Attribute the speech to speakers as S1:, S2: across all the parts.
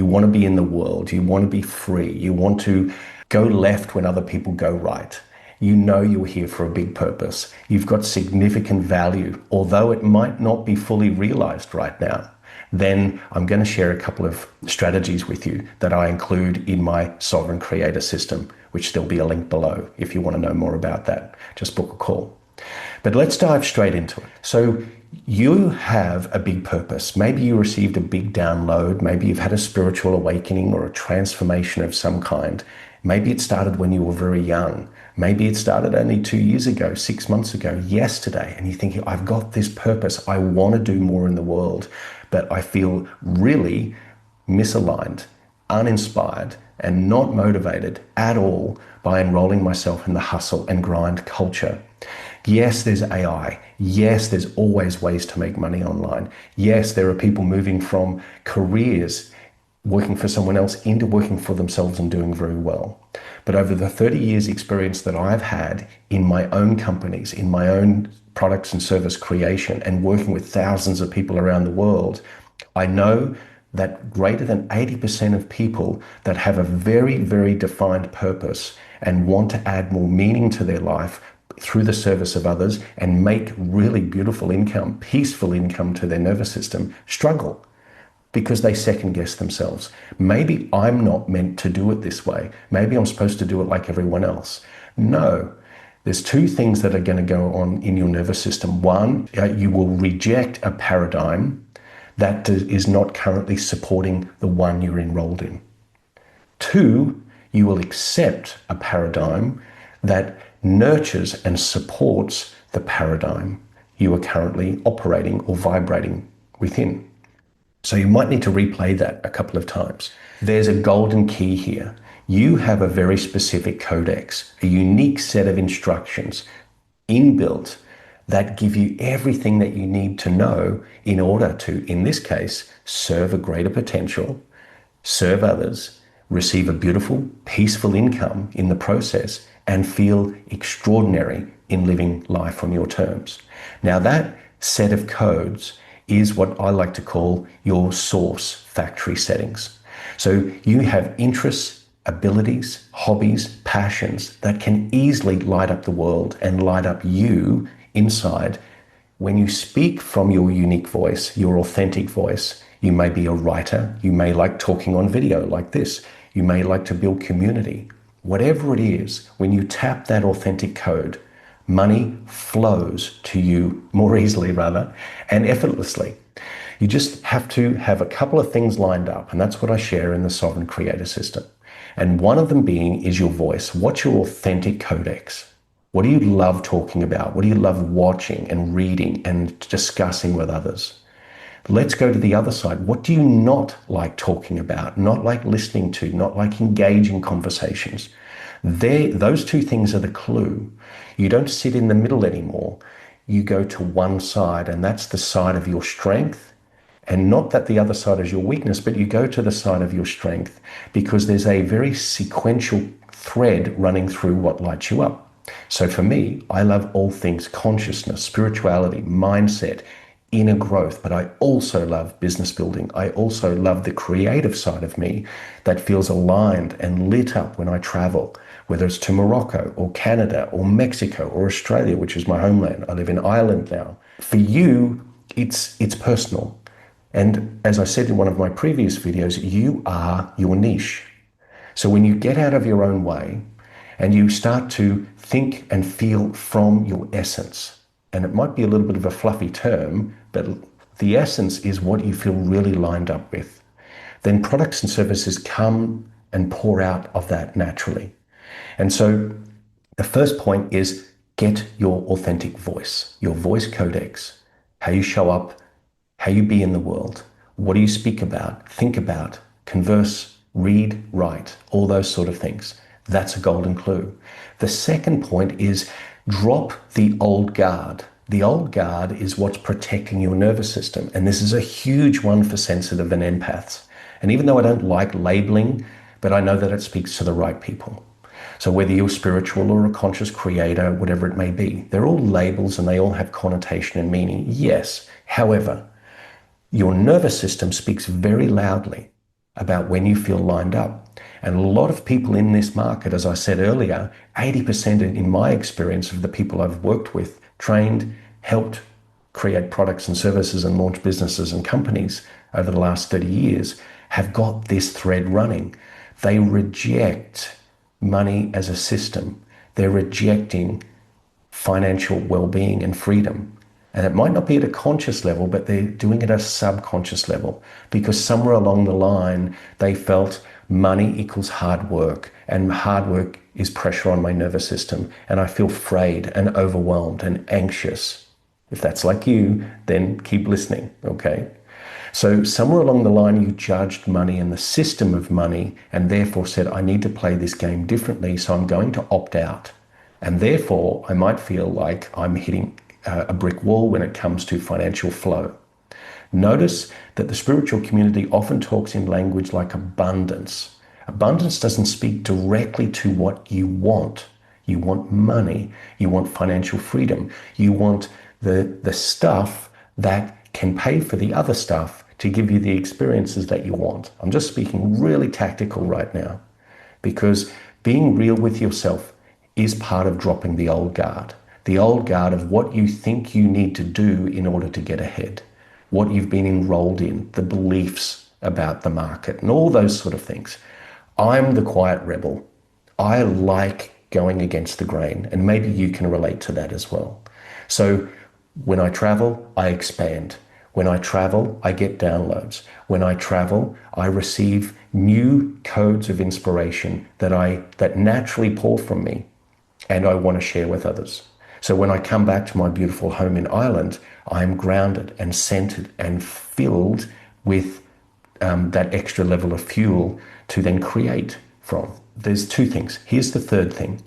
S1: You want to be in the world. You want to be free. You want to go left when other people go right. You know you're here for a big purpose. You've got significant value, although it might not be fully realized right now. Then I'm going to share a couple of strategies with you that I include in my Sovereign Creator system, which there'll be a link below if you want to know more about that. Just book a call. But let's dive straight into it. So you have a big purpose. Maybe you received a big download. Maybe you've had a spiritual awakening or a transformation of some kind. Maybe it started when you were very young. Maybe it started only 2 years ago, 6 months ago, yesterday. And you're thinking, I've got this purpose. I want to do more in the world, but I feel really misaligned, uninspired, and not motivated at all by enrolling myself in the hustle and grind culture. Yes, there's AI. Yes, there's always ways to make money online. Yes, there are people moving from careers working for someone else into working for themselves and doing very well. But over the 30 years experience that I've had in my own companies, in my own products and service creation, and working with thousands of people around the world, I know that greater than 80% of people that have a very, very defined purpose and want to add more meaning to their life through the service of others and make really beautiful income, peaceful income to their nervous system, struggle because they second guess themselves. Maybe I'm not meant to do it this way. Maybe I'm supposed to do it like everyone else. No, there's two things that are going to go on in your nervous system. One, you will reject a paradigm that is not currently supporting the one you're enrolled in. Two, you will accept a paradigm that nurtures and supports the paradigm you are currently operating or vibrating within. So you might need to replay that a couple of times. There's a golden key here. You have a very specific codex, a unique set of instructions inbuilt that give you everything that you need to know in order to, in this case, serve a greater potential, serve others, receive a beautiful, peaceful income in the process, and feel extraordinary in living life on your terms. Now that set of codes is what I like to call your source factory settings. So you have interests, abilities, hobbies, passions that can easily light up the world and light up you inside. When you speak from your unique voice, your authentic voice, you may be a writer, you may like talking on video like this, you may like to build community. Whatever it is, when you tap that authentic code, money flows to you more easily and effortlessly. You just have to have a couple of things lined up, and that's what I share in the Sovereign Creator system. And one of them being is your voice. What's your authentic codex? What do you love talking about? What do you love watching and reading and discussing with others? Let's go to the other side. What do you not like talking about, not like listening to, not like engaging conversations? Those two things are the clue. You don't sit in the middle anymore. You go to one side, and that's the side of your strength. And not that the other side is your weakness, but you go to the side of your strength because there's a very sequential thread running through what lights you up. So for me, I love all things consciousness, spirituality, mindset, inner growth, but I also love business building. I also love the creative side of me that feels aligned and lit up when I travel, whether it's to Morocco or Canada or Mexico or Australia, which is my homeland. I live in Ireland now. For you, it's personal. And as I said in one of my previous videos, you are your niche. So when you get out of your own way and you start to think and feel from your essence, and it might be a little bit of a fluffy term, but the essence is what you feel really lined up with, then products and services come and pour out of that naturally. And so the first point is get your authentic voice, your voice codex, how you show up, how you be in the world. What do you speak about, think about, converse, read, write, all those sort of things. That's a golden clue. The second point is drop the old guard. The old guard is what's protecting your nervous system. And this is a huge one for sensitive and empaths. And even though I don't like labeling, but I know that it speaks to the right people. So whether you're spiritual or a conscious creator, whatever it may be, they're all labels and they all have connotation and meaning. Yes. However, your nervous system speaks very loudly about when you feel lined up. And a lot of people in this market, as I said earlier, 80% in my experience of the people I've worked with, trained, helped create products and services and launch businesses and companies over the last 30 years, have got this thread running. They reject money as a system. They're rejecting financial well-being and freedom. And it might not be at a conscious level, but they're doing it at a subconscious level, because somewhere along the line, they felt money equals hard work, and hard work is pressure on my nervous system, and I feel frayed and overwhelmed and anxious. If that's like you, then keep listening, okay? So somewhere along the line, you judged money and the system of money, and therefore said, I need to play this game differently, so I'm going to opt out. And therefore, I might feel like I'm hitting a brick wall when it comes to financial flow. Notice that the spiritual community often talks in language like abundance. Abundance doesn't speak directly to what you want. You want money. You want financial freedom. You want the stuff that can pay for the other stuff to give you the experiences that you want. I'm just speaking really tactical right now, because being real with yourself is part of dropping the old guard of what you think you need to do in order to get ahead, what you've been enrolled in, the beliefs about the market, and all those sort of things. I'm the quiet rebel. I like going against the grain, and maybe you can relate to that as well. So when I travel, I expand. When I travel, I get downloads. When I travel, I receive new codes of inspiration that naturally pour from me, and I want to share with others. So when I come back to my beautiful home in Ireland, I am grounded and centered and filled with that extra level of fuel to then create from. There's two things. Here's the third thing.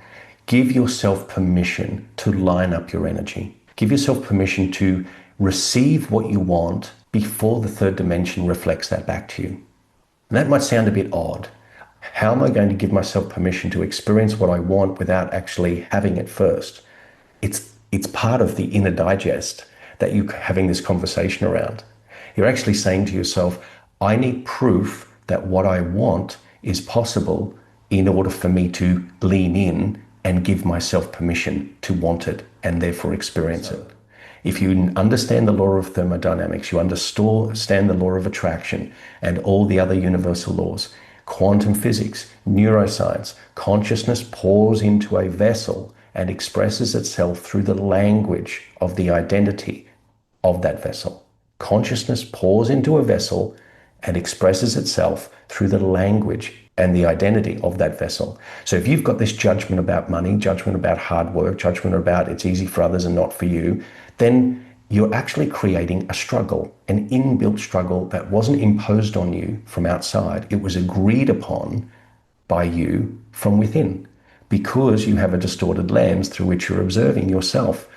S1: Give yourself permission to line up your energy. Give yourself permission to receive what you want before the third dimension reflects that back to you. And that might sound a bit odd. How am I going to give myself permission to experience what I want without actually having it first? It's part of the inner digest that you're having this conversation around. You're actually saying to yourself, I need proof that what I want is possible in order for me to lean in and give myself permission to want it and therefore experience it. If you understand the law of thermodynamics, you understand the law of attraction and all the other universal laws, quantum physics, neuroscience, consciousness pours into a vessel and expresses itself through the language of the identity of that vessel. Consciousness pours into a vessel and expresses itself through the language and the identity of that vessel. So if you've got this judgment about money, judgment about hard work, judgment about it's easy for others and not for you, then you're actually creating a struggle, an inbuilt struggle that wasn't imposed on you from outside. It was agreed upon by you from within, because you have a distorted lens through which you're observing yourself.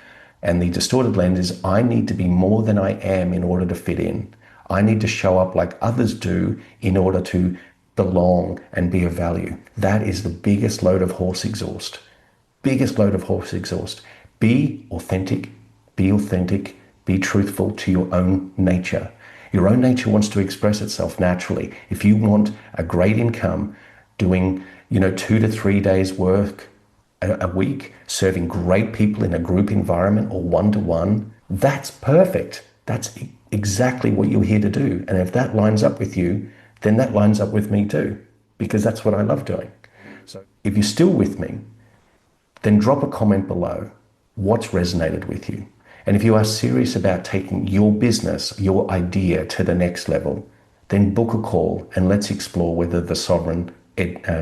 S1: And the distorted lens is, I need to be more than I am in order to fit in. I need to show up like others do in order to belong and be of value. That is the biggest load of horse exhaust. Biggest load of horse exhaust. Be authentic, be truthful to your own nature. Your own nature wants to express itself naturally. If you want a great income, doing 2 to 3 days work a week, serving great people in a group environment or one-to-one, that's perfect. That's exactly what you're here to do. And if that lines up with you, then that lines up with me too, because that's what I love doing. So if you're still with me, then drop a comment below. What's resonated with you? And if you are serious about taking your business, your idea to the next level, then book a call and let's explore whether the Sovereign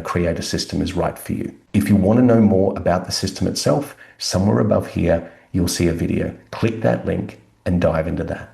S1: Creator System is right for you. If you want to know more about the system itself, somewhere above here, you'll see a video. Click that link and dive into that.